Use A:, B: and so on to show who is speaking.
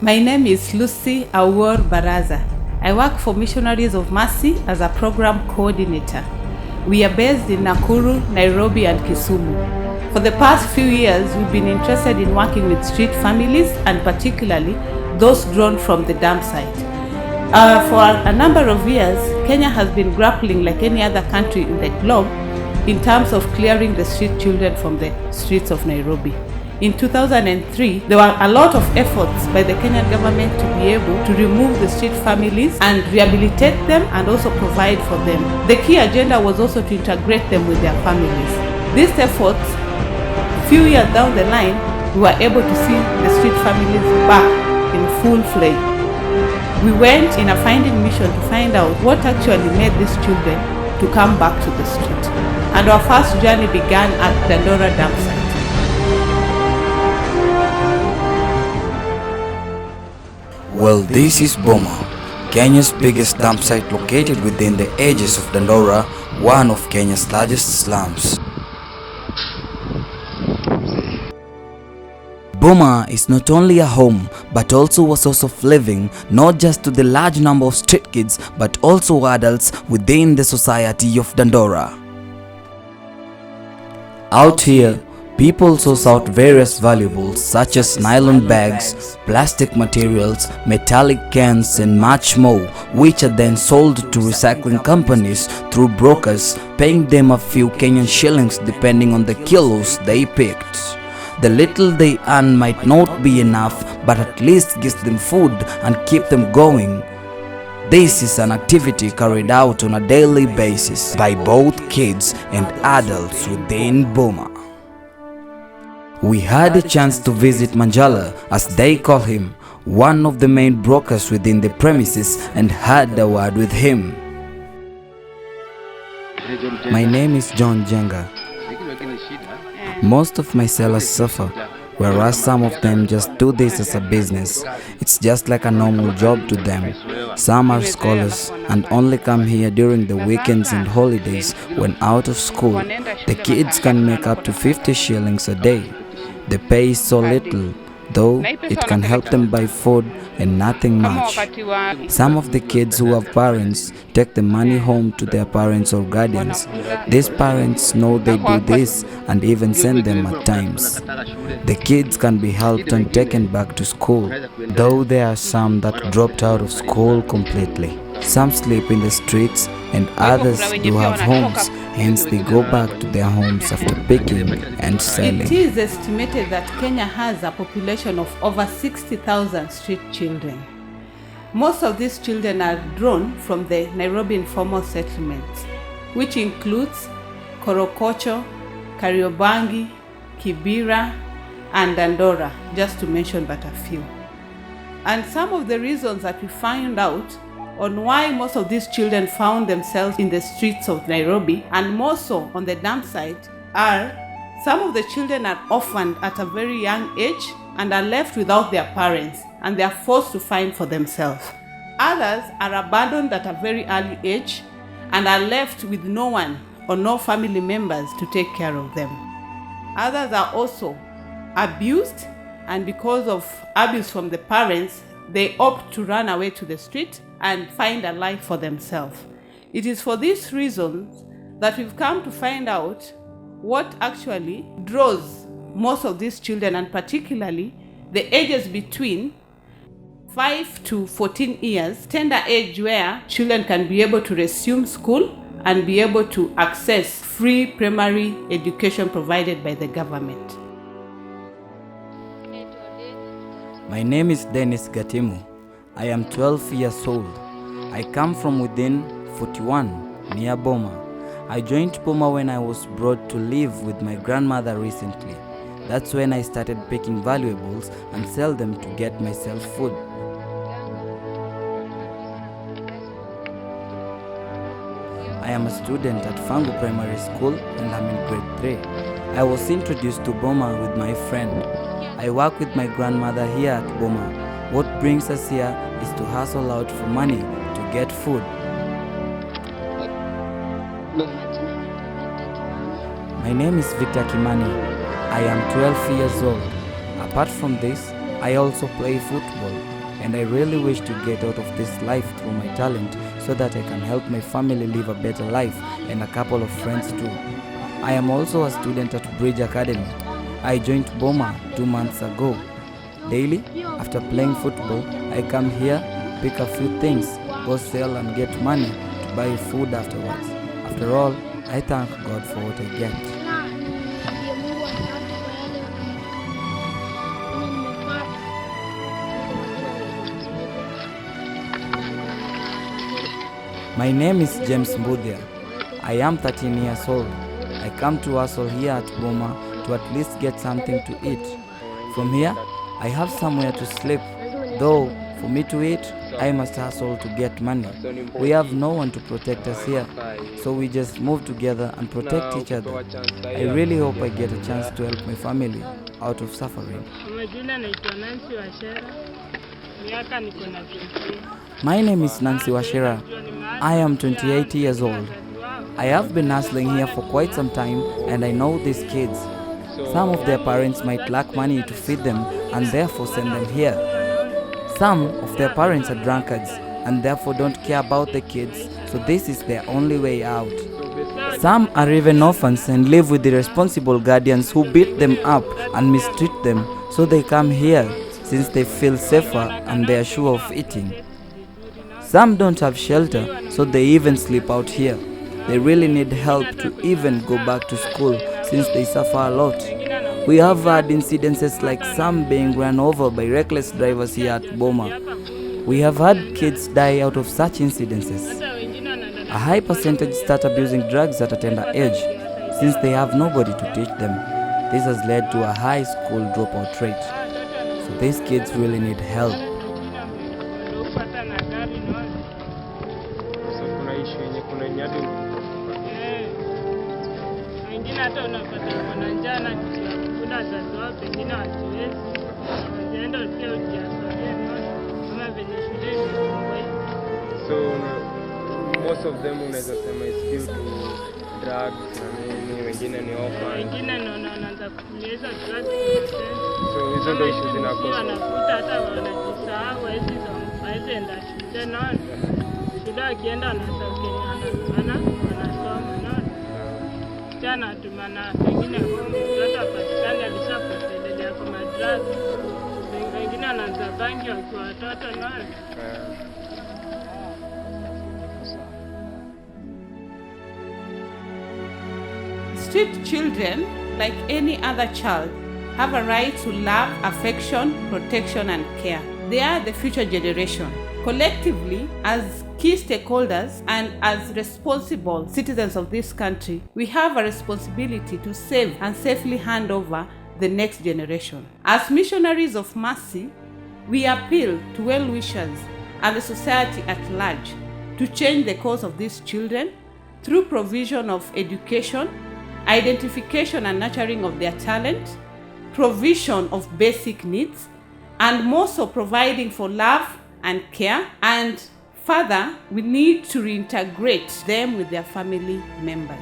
A: My name is Lucy Awor Baraza. I work for Missionaries of Mercy as a program coordinator. We are based in Nakuru, Nairobi and Kisumu. For the past few years, we've been interested in working with street families and particularly those drawn from the dumpsite. For a number of years, Kenya has been grappling like any other country in the globe in terms of clearing the street children from the streets of Nairobi. In 2003, there were a lot of efforts by the Kenyan government to be able to remove the street families and rehabilitate them and also provide for them. The key agenda was also to integrate them with their families. These efforts, a few years down the line, we were able to see the street families back in full flame. We went in a finding mission to find out what actually made these children to come back to the street. And our first journey began at Dandora dumpsite.
B: Well, this is Boma, Kenya's biggest dumpsite located within the edges of Dandora, one of Kenya's largest slums. Boma is not only a home but also a source of living, not just to the large number of street kids but also adults within the society of Dandora. Out here, people source out various valuables such as nylon bags, plastic materials, metallic cans and much more, which are then sold to recycling companies through brokers, paying them a few Kenyan shillings depending on the kilos they picked. The little they earn might not be enough, but at least gives them food and keep them going. This is an activity carried out on a daily basis by both kids and adults within Boma. We had a chance to visit Manjala, as they call him, one of the main brokers within the premises, and had a word with him. My name is John Jenga. Most of my sellers suffer, whereas some of them just do this as a business. It's just like a normal job to them. Some are scholars and only come here during the weekends and holidays when out of school. The kids can make up to 50 shillings a day. The pay is so little, though it can help them buy food and nothing much. Some of the kids who have parents take the money home to their parents or guardians. These parents know they do this and even send them at times. The kids can be helped and taken back to school, though there are some that dropped out of school completely. Some sleep in the streets and others do have homes, hence they go back to their homes after picking and selling.
A: It is estimated that Kenya has a population of over 60,000 street children. Most of these children are drawn from the Nairobi informal settlements, which includes Korokocho, Kariobangi, Kibera, and Dandora, just to mention but a few. And some of the reasons that we find out on why most of these children found themselves in the streets of Nairobi and more so on the dump site are some of the children are orphaned at a very young age and are left without their parents and they are forced to find for themselves. Others are abandoned at a very early age and are left with no one or no family members to take care of them. Others are also abused, and because of abuse from the parents, they opt to run away to the street and find a life for themselves. It is for these reasons that we've come to find out what actually draws most of these children, and particularly the ages between 5 to 14 years, tender age where children can be able to resume school and be able to access free primary education provided by the government.
B: My name is Dennis Gatimu. I am 12 years old. I come from within 41, near Boma. I joined Boma when I was brought to live with my grandmother recently. That's when I started picking valuables and sell them to get myself food. I am a student at Fangu Primary School and I'm in grade 3. I was introduced to Boma with my friend. I work with my grandmother here at Boma. What brings us here is to hustle out for money to get food. My name is Victor Kimani. I am 12 years old. Apart from this, I also play football, and I really wish to get out of this life through my talent so that I can help my family live a better life and a couple of friends too. I am also a student at Bridge Academy. I joined Boma 2 months ago. Daily, after playing football, I come here, pick a few things, go sell and get money to buy food afterwards. After all, I thank God for what I get. My name is James Mbudhia. I am 13 years old. I come to hustle here at Boma to at least get something to eat. From here, I have somewhere to sleep. Though, for me to eat, I must hustle to get money. We have no one to protect us here, so we just move together and protect each other. I really hope I get a chance to help my family out of suffering. My name is Nancy Washira. I am 28 years old. I have been hustling here for quite some time, and I know these kids. Some of their parents might lack money to feed them and therefore send them here. Some of their parents are drunkards and therefore don't care about the kids, so this is their only way out. Some are even orphans and live with irresponsible guardians who beat them up and mistreat them, so they come here since they feel safer and they are sure of eating. Some don't have shelter, so they even sleep out here. They really need help to even go back to school since they suffer a lot. We have had incidences like some being run over by reckless drivers here at Boma. We have had kids die out of such incidences. A high percentage start abusing drugs at a tender age since they have nobody to teach them. This has led to a high school dropout rate. So these kids really need help.
C: So most of them unaweza sema is due to drugs na nini, wengine ni orphan.
D: Wengine wanaanza kutumia hizo drugs.
C: So hizo ndio issues zinakuwa.
D: Wanakuta hata wanajisahau hizi enda shule na shule akienda anasoma na jana tumana wengine hata patikani alishapotelea kwa drugs. Wengine wanaanza bangi wakiwa watoto na
A: Street children, like any other child, have a right to love, affection, protection, and care. They are the future generation. Collectively, as key stakeholders and as responsible citizens of this country, we have a responsibility to save and safely hand over the next generation. As missionaries of mercy, we appeal to well-wishers and the society at large to change the course of these children through provision of education, identification and nurturing of their talent, provision of basic needs, and more so providing for love and care. And further, we need to reintegrate them with their family members.